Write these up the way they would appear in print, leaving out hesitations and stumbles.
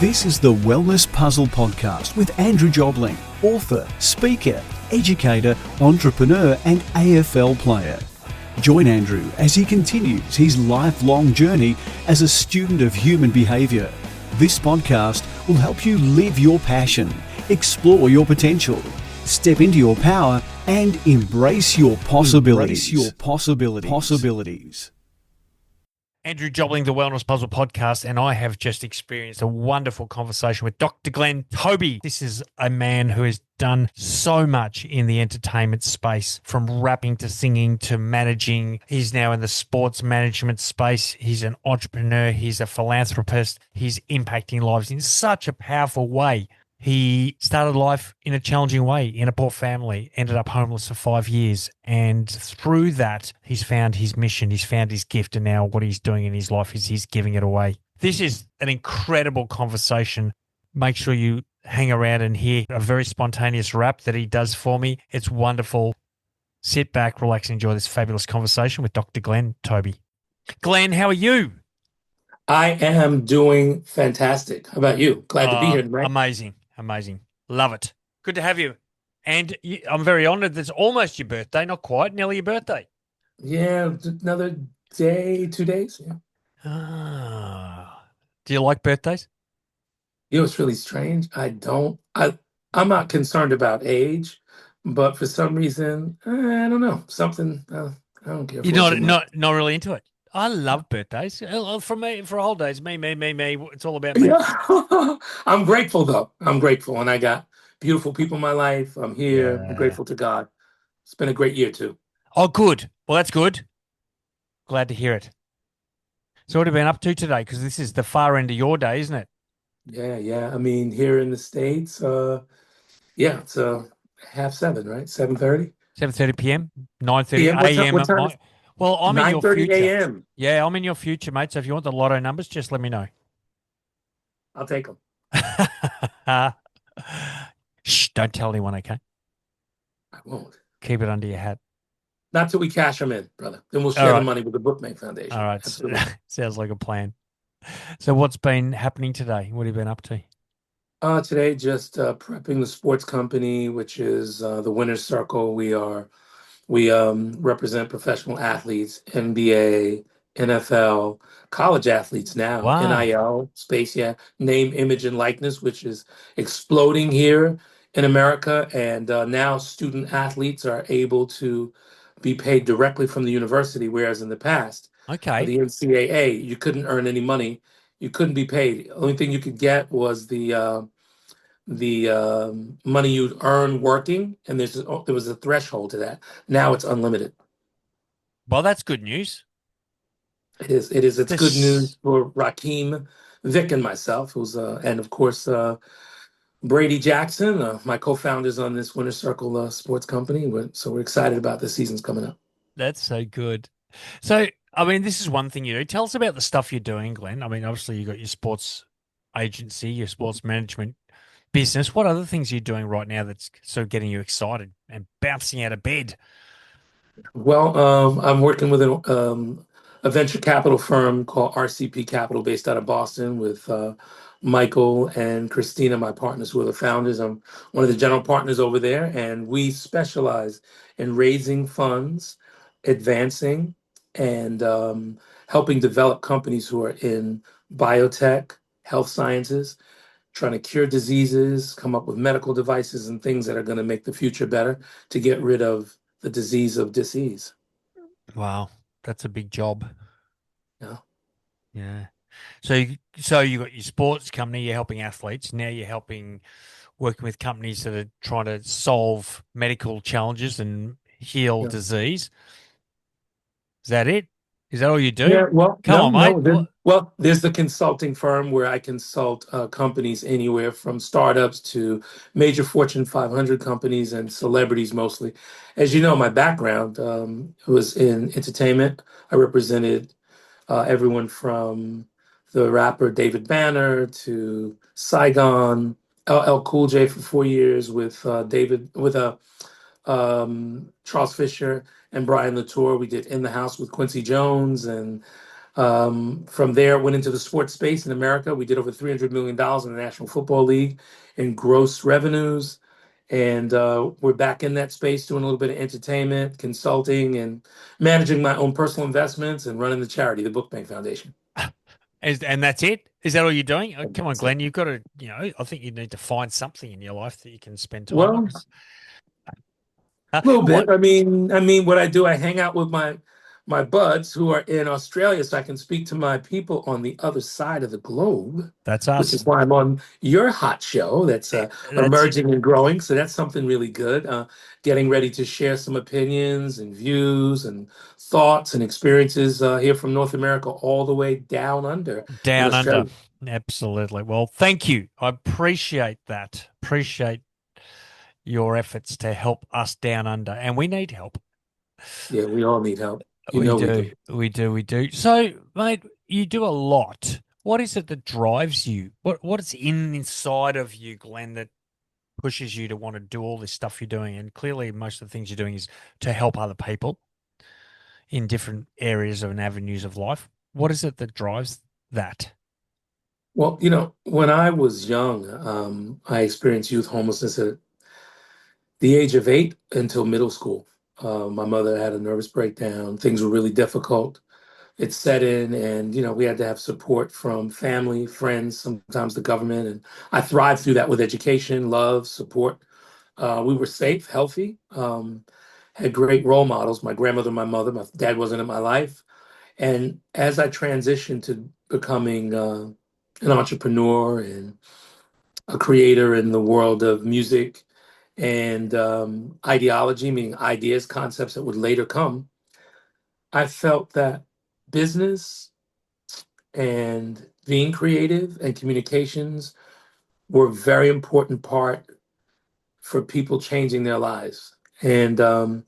This is the Wellness Puzzle Podcast with Andrew Jobling, author, speaker, educator, entrepreneur, and AFL player. Join Andrew as he continues his lifelong journey as a student of human behaviour. This podcast will help you live your passion, explore your potential, step into your power, and embrace your possibilities. Andrew Jobling, the Wellness Puzzle Podcast, and I have just experienced a wonderful conversation with Dr. Glenn Toby. This is a man who has done so much in the entertainment space, from rapping to singing to managing. He's now in the sports management space. He's an entrepreneur. He's a philanthropist. He's impacting lives in such a powerful way. He started life in a challenging way, in a poor family, ended up homeless for 5 years. And through that, he's found his mission, he's found his gift, and now what he's doing in his life is he's giving it away. This is an incredible conversation. Make sure you hang around and hear a very spontaneous rap that he does for me. It's wonderful. Sit back, relax, and enjoy this fabulous conversation with Dr. Glenn Toby. Glenn, how are you? I am doing fantastic. How about you? Glad to be here tonight. Amazing. Love it. Good to have you. And I'm very honored. It's almost your birthday, not quite, nearly your birthday. Yeah, another day, 2 days. Yeah. Do you like birthdays? You know, it's really strange. I'm not concerned about age, but for some reason, I don't know. Something, I don't care. You're not really into it. I love birthdays. For me, for holidays, me. It's all about me. Yeah. I'm grateful, though. I'm grateful. And I got beautiful people in my life. I'm here. Yeah. I'm grateful to God. It's been a great year, too. Oh, good. Well, that's good. Glad to hear it. So what have you been up to today? Because this is the far end of your day, isn't it? Yeah. I mean, here in the States, it's 6:30, right? 7:30? 7:30 p.m., 9:30 a.m. What time? Well, I'm in your 9:30 future. a.m. Yeah, I'm in your future, mate. So if you want the lotto numbers, just let me know. I'll take them. Shh, don't tell anyone, okay? I won't. Keep it under your hat. Not till we cash them in, brother. Then we'll share the money with the Bookmate Foundation. All right. Sounds like a plan. So what's been happening today? What have you been up to? Today, just prepping the sports company, which is the Winner's Circle. We represent professional athletes, NBA, NFL, college athletes now, Wow. NIL space, name, image, and likeness, which is exploding here in America. And now student athletes are able to be paid directly from the university, whereas in the past, Okay. the NCAA, you couldn't earn any money. You couldn't be paid. The only thing you could get was the money you'd earn working, and there was a threshold to that. Now it's unlimited. Well, that's good news. It is. It's good news for Rakeem, Vic, and myself, and of course Brady Jackson, my co-founders on this Winner's Circle sports company. So we're excited about the seasons coming up. That's so good. So, I mean, this is one thing you do. Tell us about the stuff you're doing, Glenn. I mean, obviously you got your sports agency, your sports management business. What other things are you doing right now that's sort of getting you excited and bouncing out of bed? Well, I'm working with a venture capital firm called RCP Capital based out of Boston with Michael and Christina, my partners, who are the founders. I'm one of the general partners over there, and we specialize in raising funds, advancing, and helping develop companies who are in biotech, health sciences, trying to cure diseases, come up with medical devices and things that are going to make the future better to get rid of the disease of disease. Wow, that's a big job. Yeah. So you got your sports company, you're helping athletes. Now you're working with companies that are trying to solve medical challenges and heal disease. Is that it? Is that all you do? Yeah, well, Come on, mate. There's the consulting firm where I consult companies anywhere from startups to major Fortune 500 companies and celebrities mostly. As you know, my background was in entertainment. I represented everyone from the rapper David Banner to Saigon, LL Cool J for 4 years with Charles Fisher and Brian Latour. We did In the House with Quincy Jones and From there, went into the sports space in America. We did over $300 million in the National Football League in gross revenues. And we're back in that space doing a little bit of entertainment, consulting, and managing my own personal investments and running the charity, the Book Bank Foundation. And that's it? Is that all you're doing? Oh, come on, So, Glenn. You've got to, I think you need to find something in your life that you can spend time on. well, a little What? bit. I mean, what I do, I hang out with my buds who are in Australia, so I can speak to my people on the other side of the globe, That's which us. is why I'm on your hot show that's That's emerging and growing. So that's something really good. Getting ready to share some opinions and views and thoughts and experiences here from North America all the way down under in down under. Australia. Absolutely. Well, thank you. I appreciate that. Appreciate your efforts to help us down under. And we need help. Yeah, we all need help. You We know we do. do. We do. We do. So, mate, you do a lot. What is it that drives you? What is inside of you, Glenn, that pushes you to want to do all this stuff you're doing? And clearly most of the things you're doing is to help other people in different areas and avenues of life. What is it that drives that? Well, when I was young, I experienced youth homelessness at the age of 8 until middle school. My mother had a nervous breakdown. Things were really difficult. It set in, and we had to have support from family, friends, sometimes the government. And I thrived through that with education, love, support. We were safe, healthy, had great role models. My grandmother, my mother, my dad wasn't in my life. And as I transitioned to becoming an entrepreneur and a creator in the world of music and ideology, meaning ideas, concepts that would later come, I felt that business and being creative and communications were a very important part for people changing their lives. And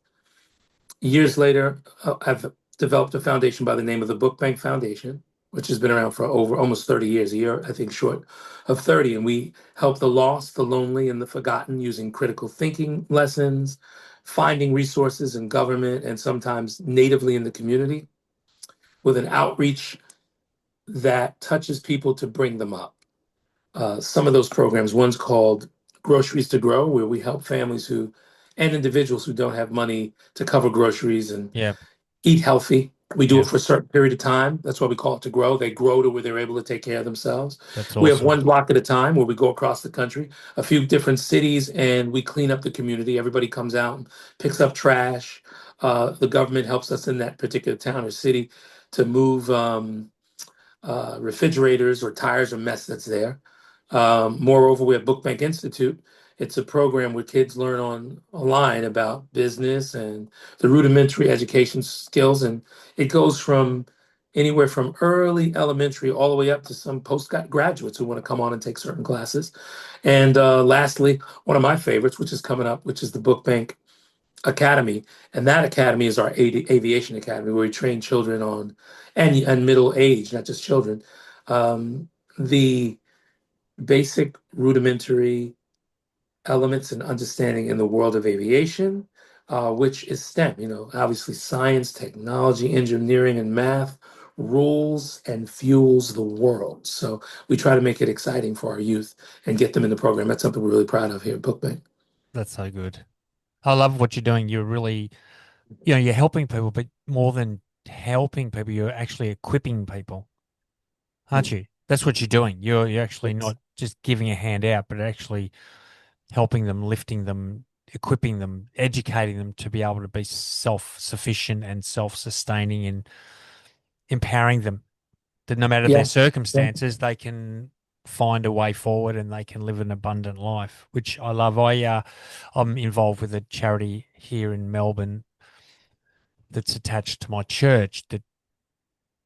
years later, I've developed a foundation by the name of the Book Bank Foundation, which has been around for over almost 30 years, a year, I think, short of 30. And we help the lost, the lonely, and the forgotten using critical thinking lessons, finding resources in government, and sometimes natively in the community with an outreach that touches people to bring them up. Some of those programs, one's called Groceries to Grow, where we help families who and individuals who don't have money to cover groceries and Yeah. eat healthy. We do Yeah. it for a certain period of time. That's why we call it to grow. They grow to where they're able to take care of themselves. That's We have awesome. one block at a time where we go across the country, a few different cities, and we clean up the community. Everybody comes out and picks up trash. The government helps us in that particular town or city to move refrigerators or tires or mess that's there. Moreover, we have Book Bank Institute. It's a program where kids learn online about business and the rudimentary education skills, and it goes from anywhere from early elementary all the way up to some postgraduates who want to come on and take certain classes. And lastly, one of my favorites, which is coming up, which is the Book Bank Academy, and that academy is our aviation academy, where we train children on and middle age, not just children, um, the basic rudimentary elements and understanding in the world of aviation, which is STEM. Obviously science, technology, engineering, and math rules and fuels the world. So we try to make it exciting for our youth and get them in the program. That's something we're really proud of here at Bookbank. That's so good. I love what you're doing. You're really, you're helping people, but more than helping people, you're actually equipping people, aren't you? That's what you're doing. You're actually not just giving a hand out, but actually helping them, lifting them, equipping them, educating them to be able to be self-sufficient and self-sustaining and empowering them that no matter their Yeah. Yeah. circumstances, they can find a way forward and they can live an abundant life, which I love. I'm involved with a charity here in Melbourne that's attached to my church that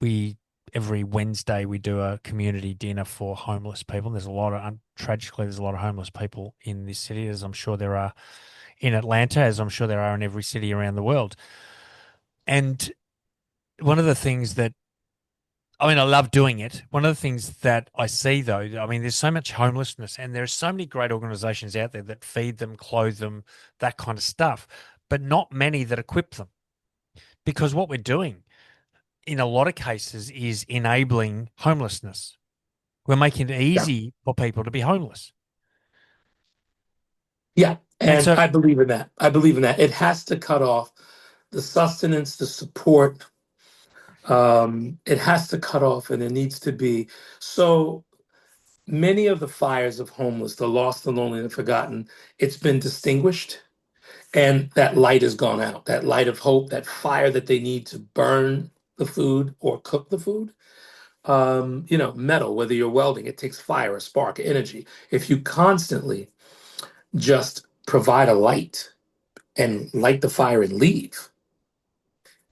we every Wednesday we do a community dinner for homeless people. And there's a lot of tragically there's a lot of homeless people in this city, as I'm sure there are in Atlanta, as I'm sure there are in every city around the world. And one of the things that I love doing it. One of the things that I see, though, there's so much homelessness, and there's so many great organizations out there that feed them, clothe them, that kind of stuff, but not many that equip them. Because what we're doing in a lot of cases is enabling homelessness. We're making it Yeah. easy for people to be homeless. Yeah. And And so, I believe in that. I believe in that. It has to cut off the sustenance, the support. It has to cut off, and there needs to be. So many of the fires of homeless, the lost, the lonely, and the forgotten, it's been distinguished, and that light has gone out. That light of hope, that fire that they need to burn the food or cook the food. Metal, whether you're welding, it takes fire, a spark, energy. If you constantly just provide a light and light the fire and leave,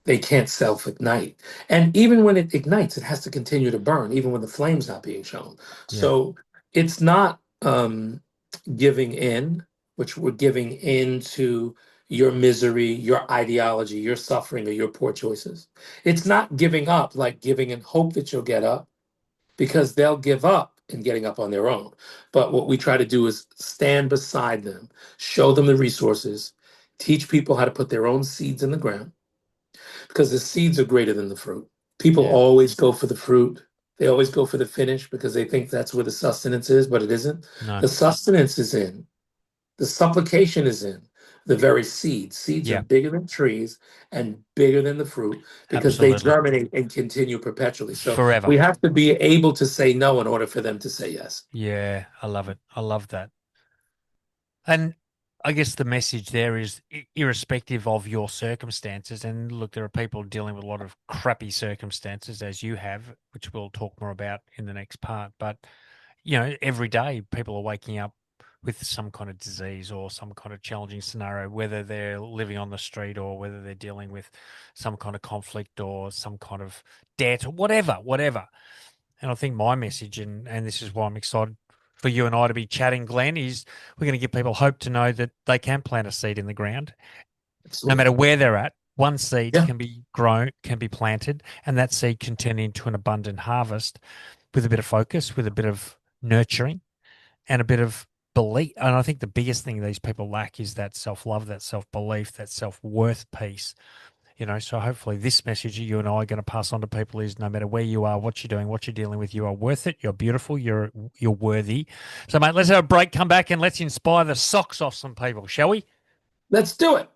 they can't self-ignite. And even when it ignites, it has to continue to burn, even when the flame's not being shown. yeah, So it's not giving in, which we're giving in to your misery, your ideology, your suffering, or your poor choices. It's not giving up, like giving in hope that you'll get up, because they'll give up in getting up on their own. But what we try to do is stand beside them, show them the resources, teach people how to put their own seeds in the ground, because the seeds are greater than the fruit. People yeah, always go for the fruit. They always go for the finish because they think that's where the sustenance is, but it isn't. no, The sustenance is in, the supplication is in the very seeds. Seeds are yeah, bigger than trees and bigger than the fruit because they absolutely. germinate and continue perpetually. So Forever. we have to be able to say no in order for them to say yes. Yeah, I love it. I love that. And I guess the message there is irrespective of your circumstances. And look, there are people dealing with a lot of crappy circumstances, as you have, which we'll talk more about in the next part. But, every day people are waking up with some kind of disease or some kind of challenging scenario, whether they're living on the street or whether they're dealing with some kind of conflict or some kind of debt or whatever. And I think my message, and this is why I'm excited for you and I to be chatting, Glenn, is we're going to give people hope to know that they can plant a seed in the ground, no matter Absolutely. where they're at. One seed Yeah. can be grown, can be planted, and that seed can turn into an abundant harvest with a bit of focus, with a bit of nurturing, and a bit of belief. And I think the biggest thing these people lack is that self love, that self belief, that self worth piece. So hopefully this message that you and I are going to pass on to people is no matter where you are, what you're doing, what you're dealing with, you are worth it. You're beautiful. You're worthy. So, mate, let's have a break, come back, and let's inspire the socks off some people, shall we? Let's do it.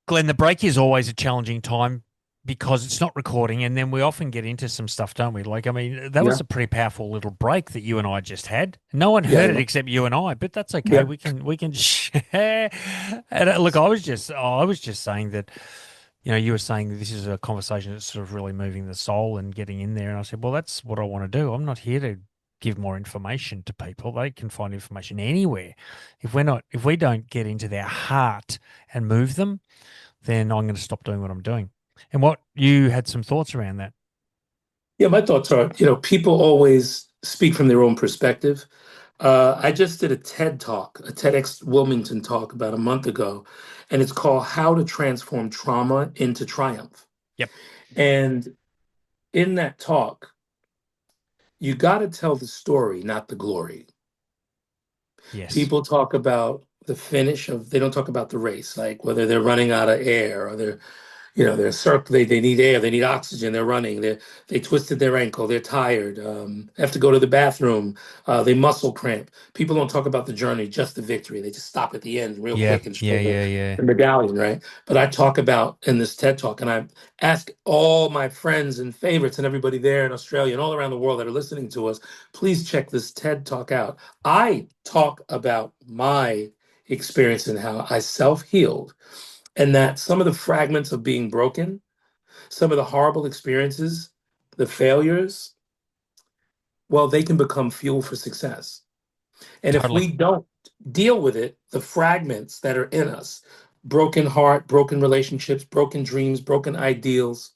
Glenn, the break is always a challenging time because it's not recording, and then we often get into some stuff, don't we? Like, I mean, that was Yeah. a pretty powerful little break that you and I just had. No one Yeah. heard it except you and I, but that's okay. Yeah. We can share. And look, I was just saying that, you were saying that this is a conversation that's sort of really moving the soul and getting in there, and I said, well, that's what I want to do. I'm not here to give more information to people. They can find information anywhere. If we don't get into their heart and move them, then I'm going to stop doing what I'm doing. And what you had some thoughts around that. Yeah, my thoughts are, people always speak from their own perspective. I just did a TED talk, a TEDx Wilmington talk about a month ago, and it's called How to Transform Trauma into Triumph. Yep. And in that talk, you got to tell the story, not the glory. Yes. People talk about the finish of, they don't talk about the race, like whether they're running out of air or they're circ they need air, they need oxygen, they're running, they twisted their ankle, they're tired, have to go to the bathroom, they muscle cramp. People don't talk about the journey, just the victory. They just stop at the end real Yeah. quick and Yeah. show Yeah. Yeah. the medallion, right? But I talk about in this TED talk, and I ask all my friends and favorites and everybody there in Australia and all around the world that are listening to us, please check this TED talk out. I talk about my experience and how I self-healed, and that some of the fragments of being broken, some of the horrible experiences, the failures, well, they can become fuel for success. And if Totally. we don't deal with it, the fragments that are in us, broken heart, broken relationships, broken dreams, broken ideals,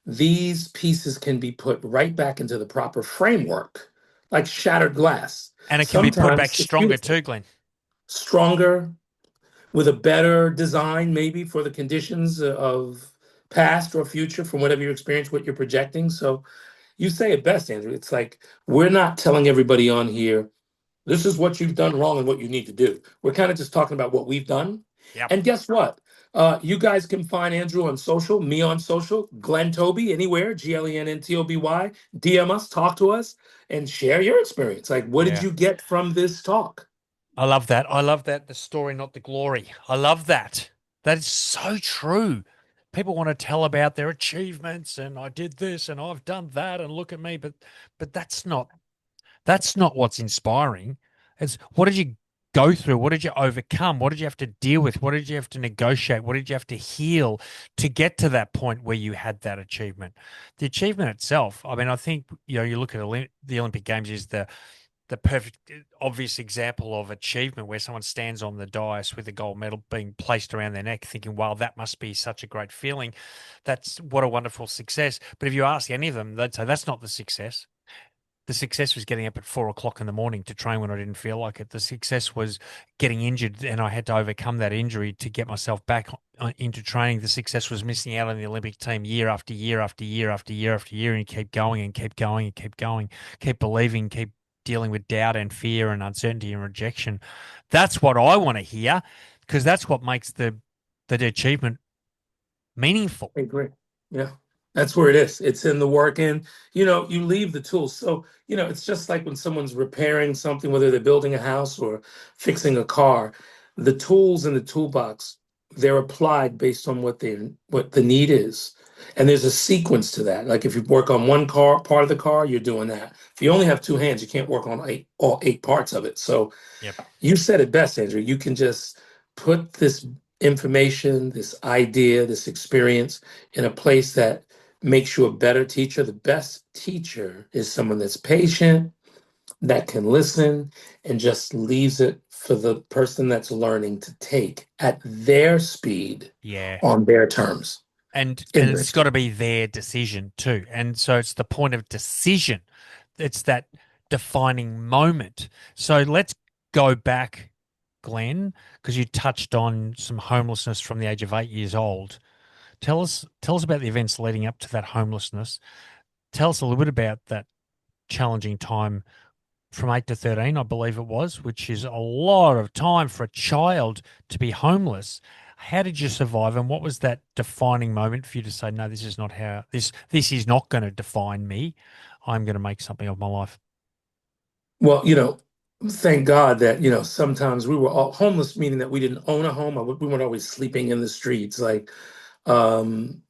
these pieces can be put right back into the proper framework, like shattered glass. And it can be put back Sometimes it's stronger beautiful. too, Glenn. stronger, with a better design, maybe for the conditions of past or future from whatever you experience, what you're projecting. So you say it best, Andrew. It's like we're not telling everybody on here, this is what you've done wrong and what you need to do. We're kind of just talking about what we've done. Yep. And guess what? You guys can find Andrew on social, me on social, Glenn Toby, anywhere, GLENNTOBY. DM us, talk to us, and share your experience. Like, what did Yeah. you get from this talk? I love that. I love that. The story, not the glory. I love that. That is so true. People want to tell about their achievements and I did this and I've done that and look at me, but that's not what's inspiring. It's what did you go through? What did you overcome? What did you have to deal with? What did you have to negotiate? What did you have to heal to get to that point where you had that achievement? The achievement itself, I mean, I think, you look at the Olympic Games is the perfect, obvious example of achievement where someone stands on the dais with a gold medal being placed around their neck, thinking, wow, that must be such a great feeling. That's what a wonderful success. But if you ask any of them, they'd say that's not the success. The success was getting up at 4 o'clock in the morning to train when I didn't feel like it. The success was getting injured and I had to overcome that injury to get myself back into training. The success was missing out on the Olympic team year after year after year after year after year, and you keep going and keep going and keep going, keep believing, keep dealing with doubt and fear and uncertainty and rejection. That's what I want to hear because that's what makes the achievement meaningful. I agree. Yeah, that's where it is. It's in the work, and you leave the tools. So, it's just like when someone's repairing something, whether they're building a house or fixing a car, the tools in the toolbox, they're applied based on what the need is. And there's a sequence to that. Like if you work on one part of the car, you're doing that. If you only have two hands, you can't work on all eight parts of it. So Yep. you said it best, Andrew. You can just put this information, this idea, this experience in a place that makes you a better teacher. The best teacher is someone that's patient, that can listen, and just leaves it for the person that's learning to take at their speed Yeah. on their terms. And In their it's got speed. to be their decision too. And so it's the point of decision. It's that defining moment. So let's go back, Glenn, because you touched on some homelessness from the age of 8 years old. Tell us about the events leading up to that homelessness. Tell us a little bit about that challenging time from 8 to 13, I believe it was, which is a lot of time for a child to be homeless. How did you survive, and what was that defining moment for you to say, no, this is not how this is not going to define me. I'm going to make something of my life. Well, thank God that, sometimes we were all homeless, meaning that we didn't own a home. We weren't always sleeping in the streets. Like, um,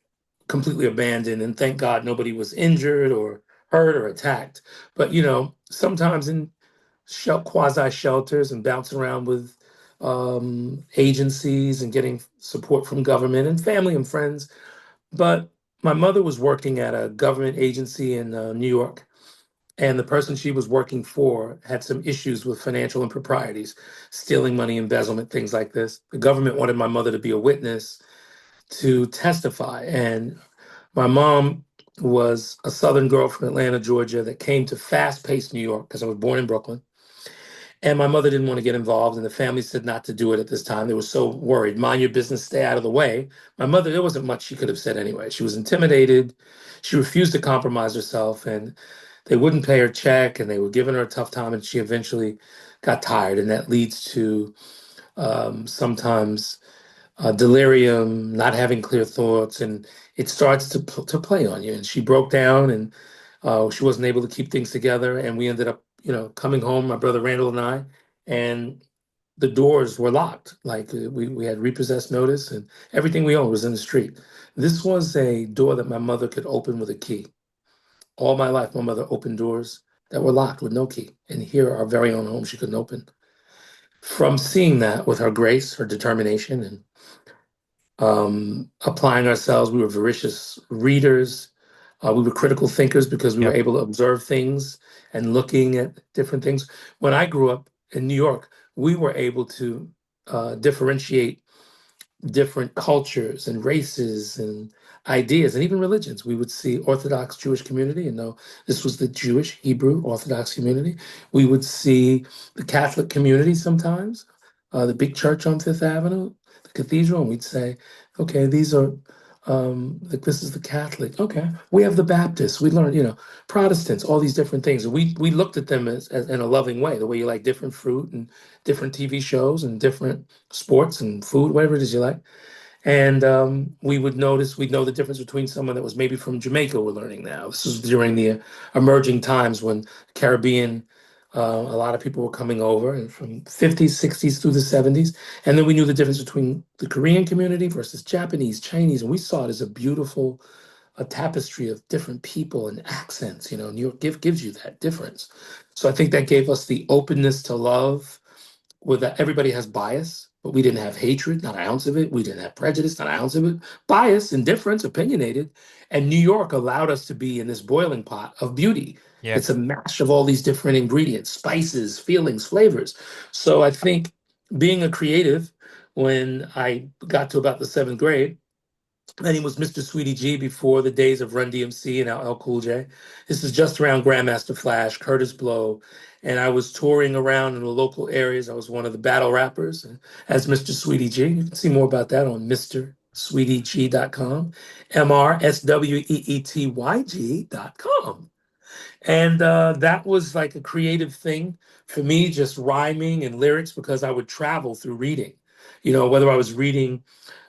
completely abandoned, and thank God nobody was injured or hurt or attacked. But sometimes in quasi shelters and bouncing around with agencies and getting support from government and family and friends. But my mother was working at a government agency in New York, and the person she was working for had some issues with financial improprieties, stealing money, embezzlement, things like this. The government wanted my mother to be a witness to testify, and my mom was a Southern girl from Atlanta, Georgia, that came to fast-paced New York because I was born in Brooklyn. And my mother didn't want to get involved, and the family said not to do it at this time. They were so worried. Mind your business, stay out of the way. My mother, there wasn't much she could have said anyway. She was intimidated. She refused to compromise herself, and they wouldn't pay her check, and they were giving her a tough time, and she eventually got tired. And that leads to sometimes delirium, not having clear thoughts, and it starts to play on you. And she broke down, and she wasn't able to keep things together. And we ended up, coming home, my brother Randall and I, and the doors were locked. Like we had repossessed notice, and everything we owned was in the street. This was a door that my mother could open with a key. All my life, my mother opened doors that were locked with no key. And here, our very own home, she couldn't open. From seeing that with her grace, her determination, and applying ourselves. We were voracious readers. We were critical thinkers because we were Yep. able to observe things and looking at different things. When I grew up in New York, we were able to differentiate different cultures and races and ideas and even religions. We would see Orthodox Jewish community and know this was the Jewish Hebrew Orthodox community. We would see the Catholic community sometimes. the big church on Fifth Avenue, the cathedral, and we'd say, okay, these are like this is the Catholic. Okay, we have the Baptists. We learned, Protestants, all these different things. And we looked at them as in a loving way, the way you like different fruit and different TV shows and different sports and food, whatever it is you like. And we'd know the difference between someone that was maybe from Jamaica, we're learning now. This was during the emerging times when Caribbean, a lot of people were coming over and from 50s, 60s through the 70s. And then we knew the difference between the Korean community versus Japanese, Chinese. And we saw it as a beautiful a tapestry of different people and accents. New York gives you that difference. So I think that gave us the openness to love with that everybody has bias, but we didn't have hatred, not an ounce of it. We didn't have prejudice, not an ounce of it. Bias, indifference, opinionated. And New York allowed us to be in this boiling pot of beauty. Yeah. It's a mash of all these different ingredients, spices, feelings, flavors. So I think being a creative, when I got to about the seventh grade, then he was Mr. Sweetie G before the days of Run DMC and LL Cool J. This is just around Grandmaster Flash, Curtis Blow, and I was touring around in the local areas. I was one of the battle rappers as Mr. Sweetie G. You can see more about that on MrSweetieG.com, MrSweetyG.com. And that was like a creative thing for me, just rhyming and lyrics, because I would travel through reading. Whether I was reading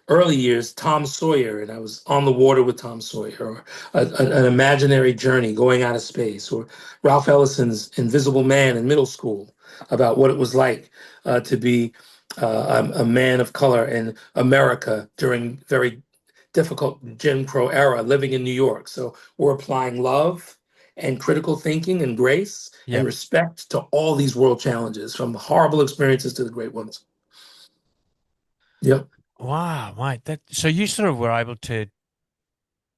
early years, Tom Sawyer, and I was on the water with Tom Sawyer, or an imaginary journey going out of space, or Ralph Ellison's Invisible Man in middle school about what it was like to be a man of color in America during very difficult Jim Crow era, living in New York. So we're applying love and critical thinking and grace and Yep. respect to all these world challenges, from horrible experiences to the great ones. Yep. Wow, mate. So you sort of were able to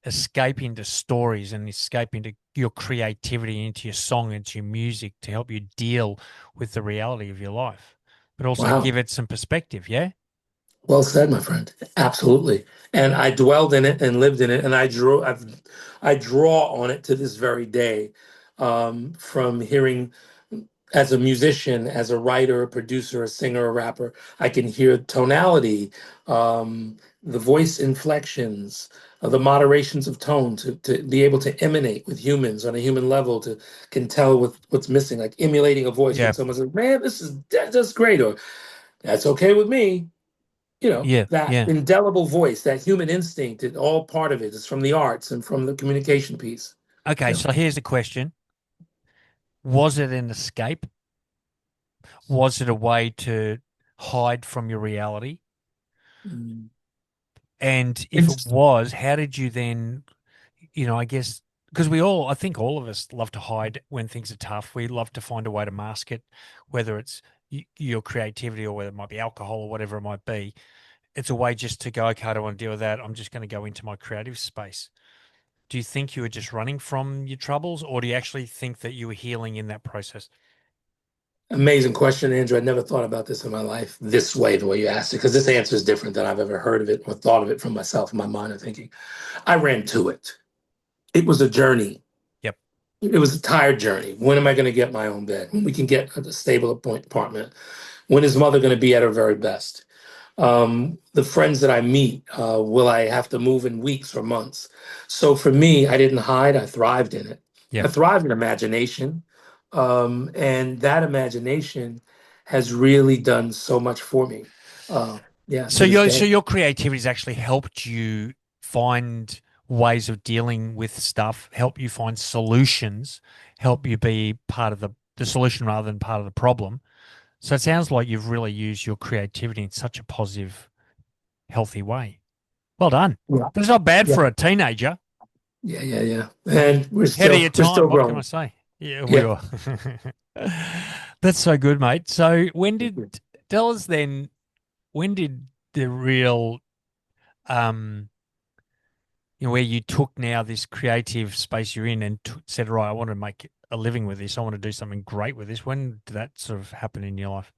escape into stories and escape into your creativity, into your song, into your music to help you deal with the reality of your life, but also give Wow. it some perspective. Yeah. Well said, my friend. Absolutely. And I dwelled in it and lived in it, and I draw on it to this very day, from hearing as a musician, as a writer, a producer, a singer, a rapper. I can hear tonality, the voice inflections, the moderations of tone to be able to emanate with humans on a human level, to can tell what's missing, like emulating a voice when Yeah. someone says, "Man, that's great," or "That's okay with me." Yeah. That Yeah. indelible voice, that human instinct, it all part of it is from the arts and from the communication piece. Okay. Yeah. So here's the question. Was it an escape? Was it a way to hide from your reality? Mm. And if it Interesting. was, how did you then, I guess, because I think all of us love to hide when things are tough. We love to find a way to mask it, whether it's your creativity or whether it might be alcohol or whatever it might be. It's a way just to go, okay, I don't want to deal with that. I'm just going to go into my creative space. Do you think you were just running from your troubles, or do you actually think that you were healing in that process? Amazing question, Andrew. I never thought about this in my life this way, the way you asked it, because this answer is different than I've ever heard of it or thought of it from myself in my mind of thinking. I ran to it. It was a journey. Yep. It was a tired journey. When am I going to get my own bed? When we can get a stable apartment? When is mother going to be at her very best? The friends that I meet, will I have to move in weeks or months? So for me, I didn't hide, I thrived in it. I Yep. thrived in imagination. And that imagination has really done so much for me. Yeah, So to this so day. your creativity has actually helped you find ways of dealing with stuff, help you find solutions, help you be part of the solution rather than part of the problem. So it sounds like you've really used your creativity in such a positive, healthy way. Well done. Yeah, That's not bad yeah, for a teenager. yeah, yeah, yeah. And Ahead of your we're still time. What can I growing. say? Yeah, we Yeah. are. That's so good, mate. So Thank you. tell us then, when did the real um where you took now this creative space you're in and said, right, I want to make a living with this. I want to do something great with this. When did that sort of happen in your life?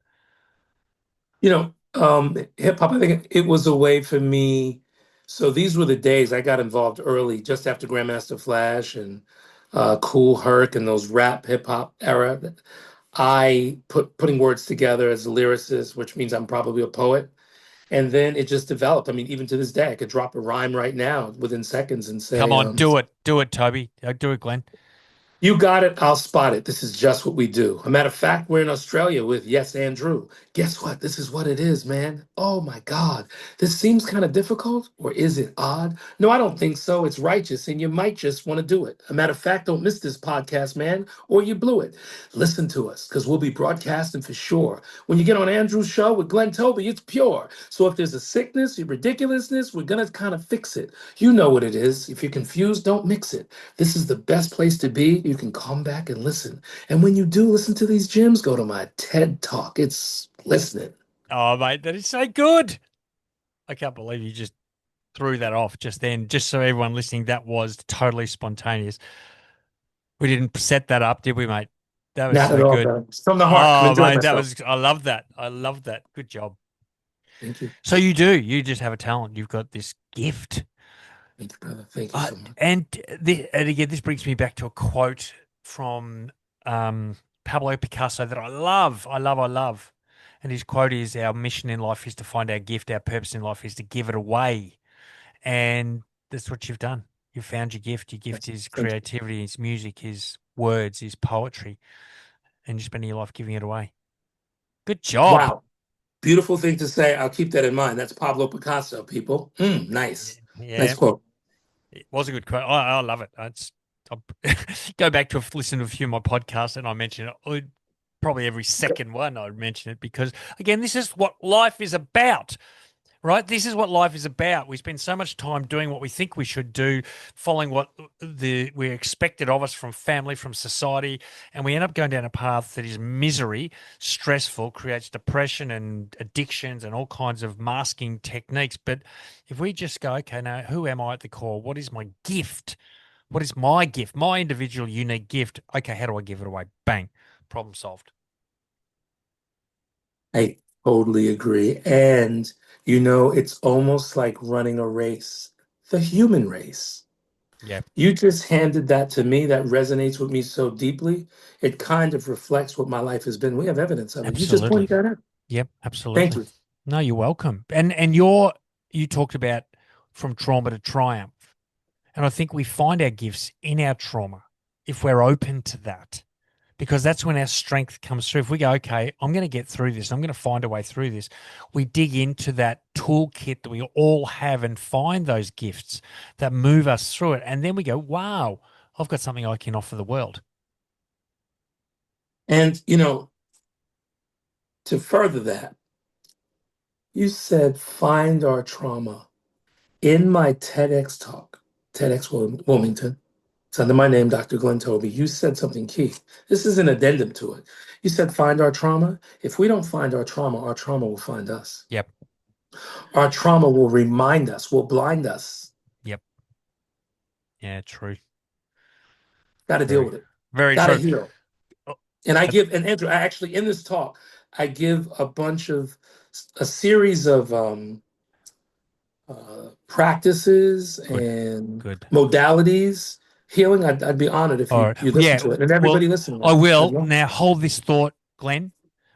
Hip hop, I think it was a way for me. So these were the days I got involved early, just after Grandmaster Flash and Cool Herc and those rap hip hop era. I putting words together as a lyricist, which means I'm probably a poet. And then it just developed. I mean, even to this day, I could drop a rhyme right now within seconds and Come say, on, do it, Toby. Do it, Glenn. you got it, I'll spot it. This is just what we do. A matter of fact, we're in Australia with Yes, Andrew. Guess what? This is what it is, man. Oh my God. This seems kind of difficult, or is it odd? No, I don't think so. It's righteous, and you might just want to do it. A matter of fact, don't miss this podcast, man, or you blew it. Listen to us, because we'll be broadcasting for sure. When you get on Andrew's show with Glenn Toby, it's pure. So if there's a sickness, a ridiculousness, we're going to kind of fix it. You know what it is. If you're confused, don't mix it. This is the best place to be. You can come back and listen. And when you do listen to these gems, go to my TED Talk. It's listening. Oh, mate, that is so good. I can't believe you just threw that off just then, just so everyone listening, that was totally spontaneous. We didn't set that up, did we, mate? That was Not at so all, good. bro. It's from the heart. I'm Oh, enjoying mate, myself. I love that. I love that. Good job. Thank you. So you just have a talent. You've got this gift. Thank you, brother. Thank you so much. And again, this brings me back to a quote from Pablo Picasso that I love. I love. I love. And his quote is, "Our mission in life is to find our gift. Our purpose in life is to give it away." And that's what you've done. You've found your gift. Your gift is Thank you. creativity, his music, his words, his poetry, and you're spending your life giving it away. Good job. Wow. Beautiful thing to say. I'll keep that in mind. That's Pablo Picasso, people. Nice. Nice Yeah, quote. it was a good quote. I love it. I'll go back to listen to a few of my podcasts, and I mention it. Probably every second one I mention it because, again, this is what life is about. Right? This is what life is about. We spend so much time doing what we think we should do, following what we're expected of us from family, from society, and we end up going down a path that is misery, stressful, creates depression and addictions and all kinds of masking techniques. But if we just go, okay, now who am I at the core? What is my gift? What is my gift? My individual unique gift. Okay, how do I give it away? Bang. Problem solved. I totally agree. And, it's almost like running a race, the human race. Yeah, You just handed that to me. That resonates with me so deeply. It kind of reflects what my life has been. We have evidence of it. You just absolutely. pointed that out. Yep, Thank absolutely. you. No, you're welcome. And you talked about from trauma to triumph. And I think we find our gifts in our trauma if we're open to that. Because that's when our strength comes through. If we go, okay, I'm going to get through this, I'm going to find a way through this, we dig into that toolkit that we all have and find those gifts that move us through it. And then we go, wow, I've got something I can offer the world. And, to further that, you said find our trauma. In my TEDx talk, TEDx Wilmington, it's under my name, Dr. Glenn Toby, you said something key. This is an addendum to it. You said find our trauma. If we don't find our trauma will find us. Yep. Our trauma will remind us, will blind us. Yep. Yeah, true. Got to deal Very, with it. very Got to true. heal. Oh, And Andrew, I actually, in this talk, I give a series of practices good, and good. modalities. Healing, I'd be honored if All you right. you listen Yeah. to it. And Well, everybody listening, I I'd will. love. Now hold this thought, Glenn.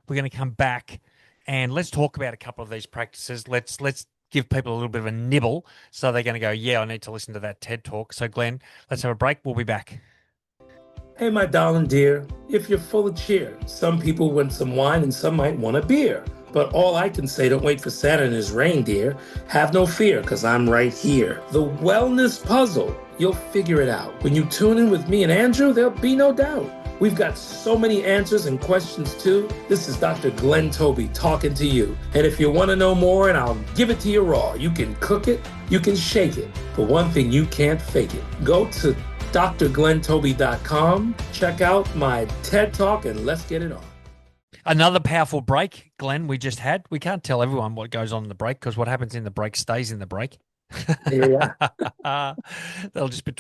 We're going to come back and let's talk about a couple of these practices. Let's give people a little bit of a nibble so they're going to go, yeah, I need to listen to that TED talk. So Glenn, let's have a break. We'll be back. Hey, my darling dear, if you're full of cheer, some people want some wine and some might want a beer. But all I can say, don't wait for Santa and his reindeer. Have no fear, because I'm right here. The wellness puzzle, you'll figure it out. When you tune in with me and Andrew, there'll be no doubt. We've got so many answers and questions too. This is Dr. Glenn Toby talking to you. And if you want to know more, and I'll give it to you raw, you can cook it, you can shake it. But one thing, you can't fake it. Go to drglentoby.com, check out my TED Talk, and let's get it on. Another powerful break, Glenn, we just had. We can't tell everyone what goes on in the break because what happens in the break stays in the break. Yeah. They'll just be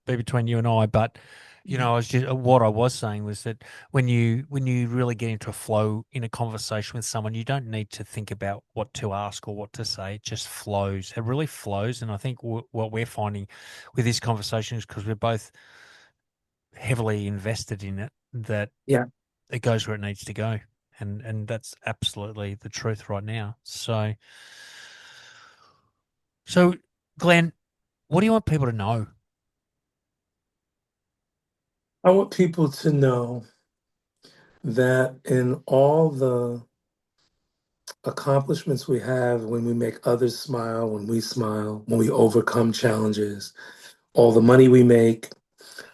between you and I. But what I was saying was that when you really get into a flow in a conversation with someone, you don't need to think about what to ask or what to say. It just flows. It really flows. And I think what we're finding with this conversation is because we're both heavily invested in it that Yeah. it goes where it needs to go. And that's absolutely the truth right now. So Glenn, what do you want people to know? I want people to know that in all the accomplishments we have, when we make others smile, when we overcome challenges, all the money we make,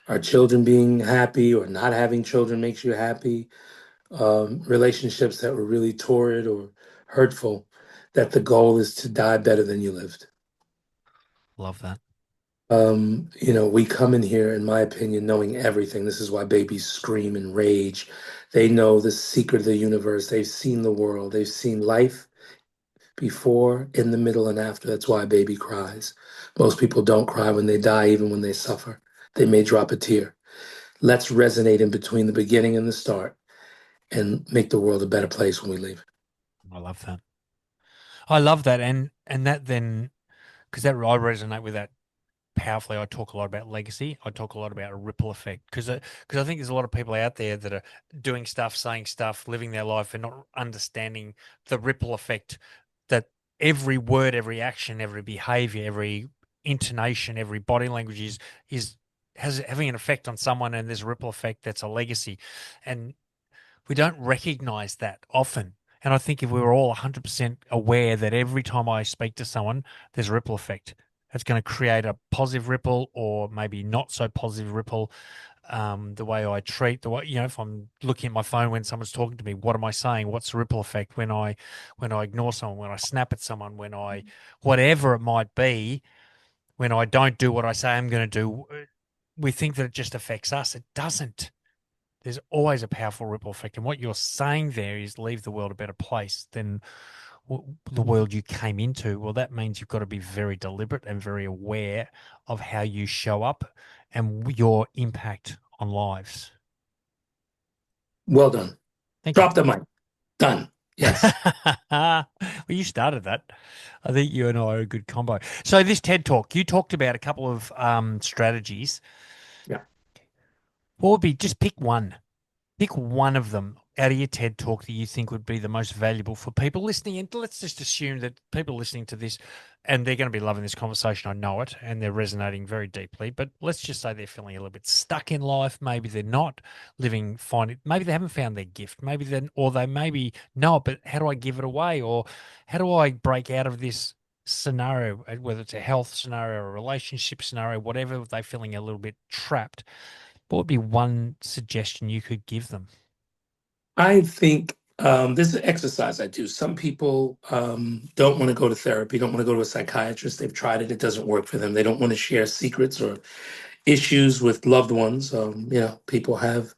our children being happy or not having children makes you happy, relationships that were really torrid or hurtful, that the goal is to die better than you lived. Love that. We come in here, in my opinion, knowing everything. This is why babies scream and rage. They know the secret of the universe. They've seen the world. They've seen life before, in the middle, and after. That's why a baby cries. Most people don't cry when they die, even when they suffer. They may drop a tear. Let's resonate in between the beginning and the start and make the world a better place when we leave. I love that. I love that. And that then, because that I resonate with that powerfully. I talk a lot about legacy. I talk a lot about a ripple effect because I think there's a lot of people out there that are doing stuff, saying stuff, living their life, and not understanding the ripple effect that every word, every action, every behavior, every intonation, every body language is has having an effect on someone, and there's a ripple effect that's a legacy, and we don't recognize that often. And I think if we were all 100% aware that every time I speak to someone, there's a ripple effect, it's going to create a positive ripple or maybe not so positive ripple. The way I treat, the way, if I'm looking at my phone when someone's talking to me, what am I saying? What's the ripple effect when I ignore someone, when I snap at someone, when I, whatever it might be, when I don't do what I say I'm going to do, we think that it just affects us. It doesn't. There's always a powerful ripple effect. And what you're saying there is leave the world a better place than the world you came into. Well, that means you've got to be very deliberate and very aware of how you show up and your impact on lives. Well done. Thank you. Drop the mic. Done. Yes. Well, you started that. I think you and I are a good combo. So this TED Talk, you talked about a couple of strategies. Yeah. What would be, just pick one. Pick one of them out of your TED talk that you think would be the most valuable for people listening. And let's just assume that people listening to this, and they're going to be loving this conversation, I know it, and they're resonating very deeply. But let's just say they're feeling a little bit stuck in life. Maybe they're not living fine. Maybe they haven't found their gift. Maybe then, or they maybe know it, but how do I give it away? Or how do I break out of this scenario, whether it's a health scenario, a relationship scenario, whatever, they're feeling a little bit trapped? What would be one suggestion you could give them? I think this is an exercise I do. Some people don't want to go to therapy, don't want to go to a psychiatrist. They've tried it, it doesn't work for them. They don't want to share secrets or issues with loved ones. People have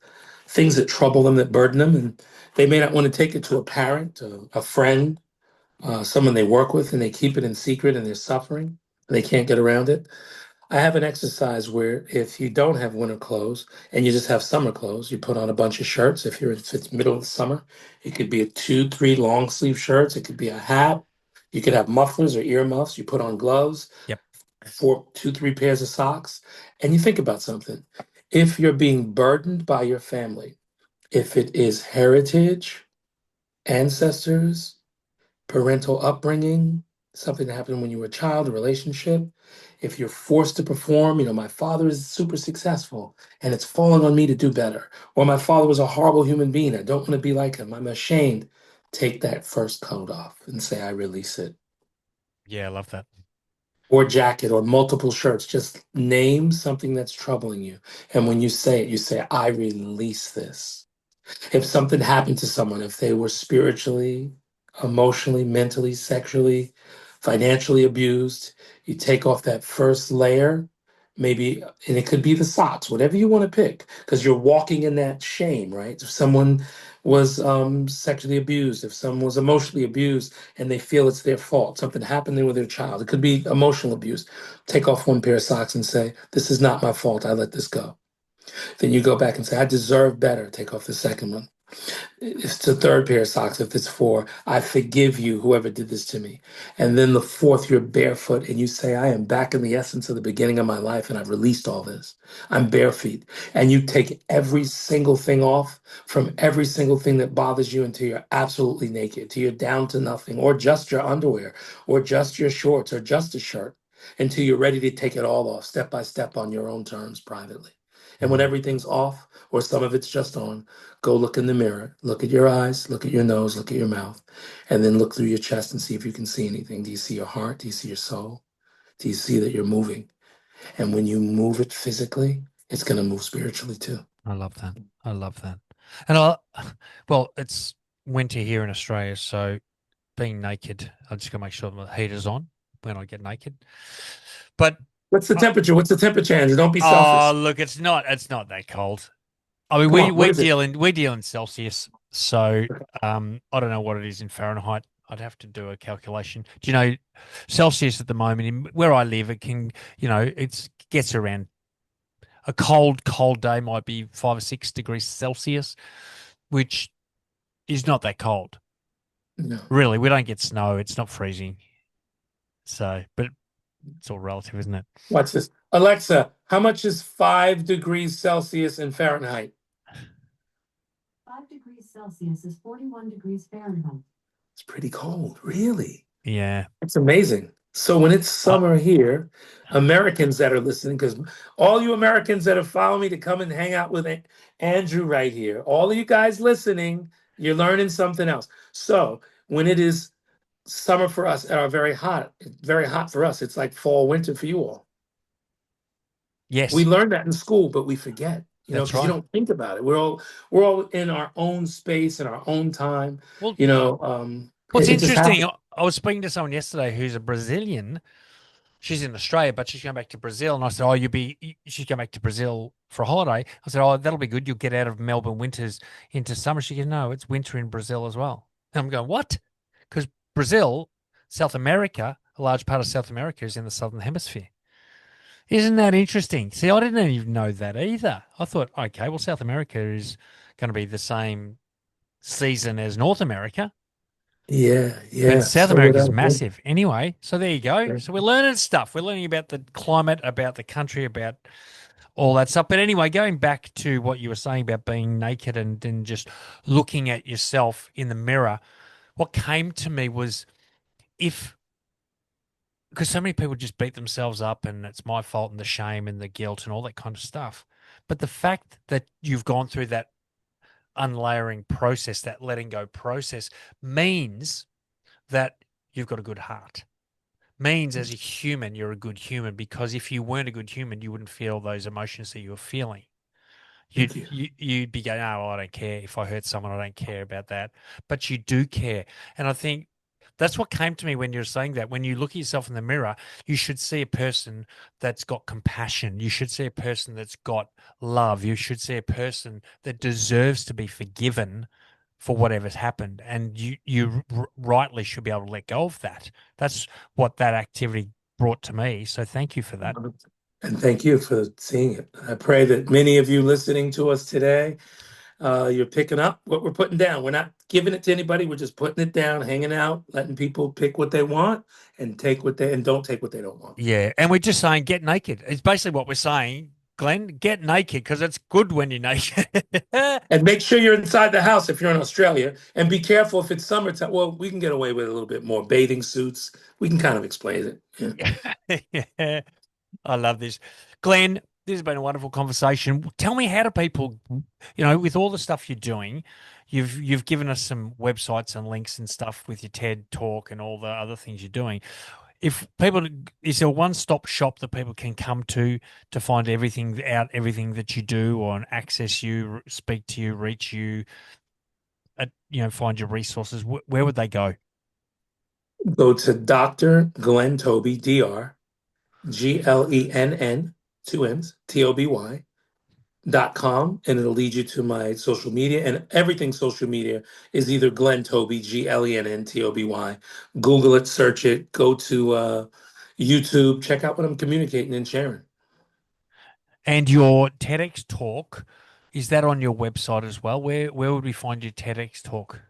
things that trouble them, that burden them, and they may not want to take it to a parent, a friend, someone they work with, and they keep it in secret and they're suffering. And they can't get around it. I have an exercise where if you don't have winter clothes and you just have summer clothes, you put on a bunch of shirts. If it's middle of the summer, it could be a 2, 3 long sleeve shirts. It could be a hat. You could have mufflers or earmuffs. You put on gloves, Yep. 2, 3 pairs of socks, and you think about something. If you're being burdened by your family, if it is heritage, ancestors, parental upbringing, something that happened when you were a child, a relationship. If you're forced to perform, my father is super successful and it's falling on me to do better. Or my father was a horrible human being. I don't want to be like him. I'm ashamed. Take that first coat off and say, I release it. Yeah, I love that. Or jacket or multiple shirts. Just name something that's troubling you. And when you say it, you say, I release this. If something happened to someone, if they were spiritually, emotionally, mentally, sexually, financially abused, you take off that first layer, maybe, and it could be the socks, whatever you want to pick, because you're walking in that shame, right? If someone was sexually abused, if someone was emotionally abused and they feel it's their fault, something happened with their child, it could be emotional abuse. Take off one pair of socks and say, this is not my fault. I let this go. Then you go back and say, I deserve better. Take off the second one. It's the third pair of socks. If it's four, I forgive you, whoever did this to me. And then the fourth, you're barefoot and you say, I am back in the essence of the beginning of my life and I've released all this. I'm bare feet. And you take every single thing off from every single thing that bothers you until you're absolutely naked, till you're down to nothing, or just your underwear, or just your shorts, or just a shirt, until you're ready to take it all off step by step on your own terms privately. And when Mm, everything's off, or some of it's just on, go look in the mirror, look at your eyes, look at your nose, look at your mouth, and then look through your chest and see if you can see anything. Do you see your heart? Do you see your soul? Do you see that you're moving? And when you move it physically, it's going to move spiritually too. I love that. I love that. And well, it's winter here in Australia, so being naked, I just gotta make sure the heater's on when I get naked. But What's the uh, temperature? What's the temperature, Andrew? Don't be oh, selfish. look, it's not that cold. I mean, Come we on, what we is it? deal in we deal in Celsius, so I don't know what it is in Fahrenheit. I'd have to do a calculation. Do you know Celsius at the moment in where I live? It can, it gets around a cold day might be 5 or 6 degrees Celsius, which is not that cold. No. Really, we don't get snow. It's not freezing. So, but it's all relative, isn't it? Watch this. Alexa, how much is 5 degrees Celsius in Fahrenheit? 5 degrees Celsius is 41 degrees Fahrenheit. It's pretty cold, really. Yeah. It's amazing. So when it's I, summer here, Americans that are listening, because all you Americans that have followed me to come and hang out with Andrew right here, all of you guys listening, you're learning something else. So when it is summer for us, or very hot for us, it's like fall, winter for you all. We yes, learn that in school, but we forget, that's because you right. don't think about it. We're all in our own space in our own time. Well, You know, what's it just interesting, happens. I was speaking to someone yesterday who's a Brazilian. She's in Australia, but she's going back to Brazil. And I said, she's going back to Brazil for a holiday. I said, oh, that'll be good. You'll get out of Melbourne winters into summer. She goes, no, it's winter in Brazil as well. And I'm going, what? Because Brazil, South America, a large part of South America is in the Southern Hemisphere. Isn't that interesting? See, I didn't even know that either. I thought, okay, well, South America is going to be the same season as North America. Yeah, But yeah. South So would America I. is massive. Anyway, so there you go. Yeah. So we're learning stuff. We're learning about the climate, about the country, about all that stuff. But anyway, going back to what you were saying about being naked and then just looking at yourself in the mirror, what came to me was if, because so many people just beat themselves up and it's my fault and the shame and the guilt and all that kind of stuff. But the fact that you've gone through that unlayering process, that letting go process, means that you've got a good heart. Means as a human, you're a good human, because if you weren't a good human, you wouldn't feel those emotions that you were feeling. Thank you. You'd be going, oh, well, I don't care. If I hurt someone, I don't care about that. But you do care. And I think that's what came to me when you're saying that. When you look at yourself in the mirror, you should see a person that's got compassion. You should see a person that's got love. You should see a person that deserves to be forgiven for whatever's happened. And you rightly should be able to let go of that. That's what that activity brought to me. So thank you for that. And thank you for seeing it. I pray that many of you listening to us today, you're picking up what we're putting down. We're not giving it to anybody. We're just putting it down, hanging out, letting people pick what they want and don't take what they don't want. Yeah, and we're just saying get naked. It's basically what we're saying, Glenn. Get naked because it's good when you're naked. And make sure you're inside the house if you're in Australia. And be careful if it's summertime. Well, we can get away with a little bit more bathing suits. We can kind of explain it. Yeah. Yeah, I love this, Glenn. This has been a wonderful conversation. Tell me, how do people, with all the stuff you're doing, you've given us some websites and links and stuff with your TED talk and all the other things you're doing. If people, is there a one-stop shop that people can come to find everything that you do, or access you, speak to you, reach you, find your resources? Where would they go? Go to Dr. Glenn Toby, DrGlenn, two N's, Toby.com, and it'll lead you to my social media. And everything social media is either Glenn Toby, GLENN TOBY. Google it, search it, go to YouTube, check out what I'm communicating and sharing. And your TEDx talk, Is that on your website as well? Where would we find your TEDx talk?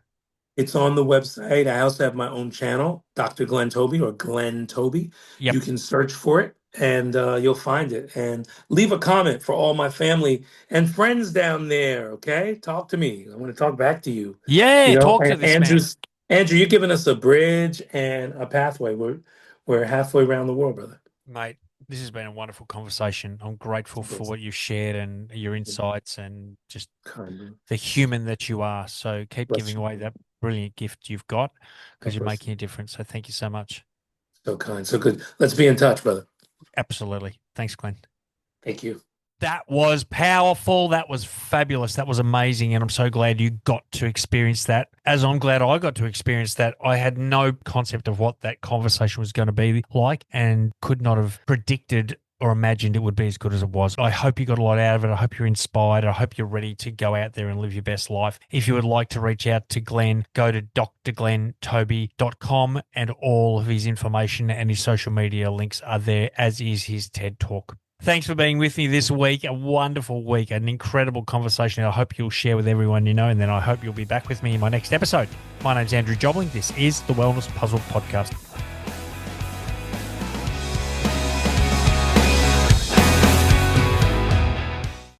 It's on the website. I also have my own channel, Dr. Glenn Toby or Glenn Toby. Yep. You can search for it and you'll find it. And leave a comment for all my family and friends down there. Okay, talk to me. I want to talk back to you. Yeah, talk to And this man. Andrew, you're giving us a bridge and a pathway. We're halfway around the world, brother. Mate, this has been a wonderful conversation. I'm grateful for what you've shared and your insights and just the human that you are. So keep giving away that brilliant gift you've got because you're making a difference. So thank you so much. So kind, so good. Let's be in touch, brother. Absolutely. Thanks, Glenn. Thank you. That was powerful. That was fabulous. That was amazing. And I'm so glad you got to experience that. As I'm glad I got to experience that. I had no concept of what that conversation was going to be like and could not have predicted or imagined it would be as good as it was. I hope you got a lot out of it. I hope you're inspired. I hope you're ready to go out there and live your best life. If you would like to reach out to Glenn, go to drglenntoby.com and all of his information and his social media links are there, as is his TED Talk. Thanks for being with me this week. A wonderful week, an incredible conversation. I hope you'll share with everyone you know, and then I hope you'll be back with me in my next episode. My name's Andrew Jobling. This is the Wellness Puzzle Podcast.